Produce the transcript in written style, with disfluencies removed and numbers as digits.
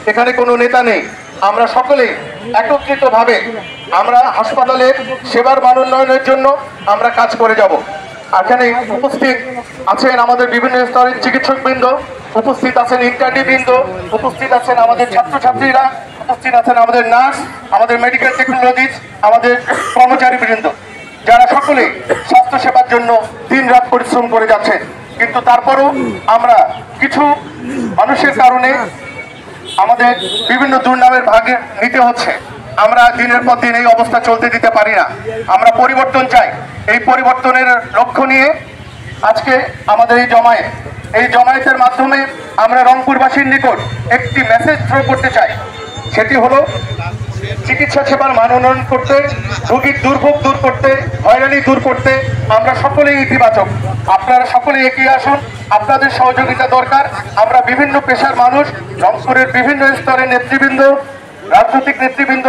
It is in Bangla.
এখানে কোনো নেতা নেই, আমরা সকলেই একত্রিতভাবে আমরা হাসপাতালের সেবার মান উন্নয়নের জন্য আমরা কাজ করে যাব। এখানে উপস্থিত আছেন আমাদের বিভিন্ন স্তরের চিকিৎসকবৃন্দ, উপস্থিত আছেন ইন্টার্নিবৃন্দ, উপস্থিত আছেন আমাদের ছাত্রছাত্রীরা, উপস্থিত আছেন আমাদের নার্স, আমাদের মেডিকেল টেকনোলজিস্ট, আমাদের কর্মচারীবৃন্দ, যারা সকলে স্বাস্থ্য সেবার জন্য দিনরাত পরিশ্রম করে যাচ্ছেন। কিন্তু তারপরও আমরা কিছু মানুষের কারণে আমাদের বিভিন্ন দুর্নামের ভাগে নিতে হচ্ছে। আমরা দিনের পর দিন এই অবস্থা চলতে দিতে পারি না। আমরা পরিবর্তন চাই। এই পরিবর্তনের লক্ষ্য নিয়ে আজকে আমাদের এই জমায়েতের মাধ্যমে আমরা রংপুরবাসীর নিকট একটি মেসেজ থ্রো করতে চাই। সেটি হলো চিকিৎসা সেবার মান উন্নয়ন করতে, রোগীর দুর্ভোগ দূর করতে, হয়রানি দূর করতে আমরা সকলেই ইতিবাচক। আপনারা সকলেই এগিয়ে আসুন, আপনাদের সহযোগিতা দরকার। আমরা বিভিন্ন পেশার মানুষ, রংপুরের বিভিন্ন স্তরের নেতৃবৃন্দ, রাজনৈতিক নেতৃবৃন্দ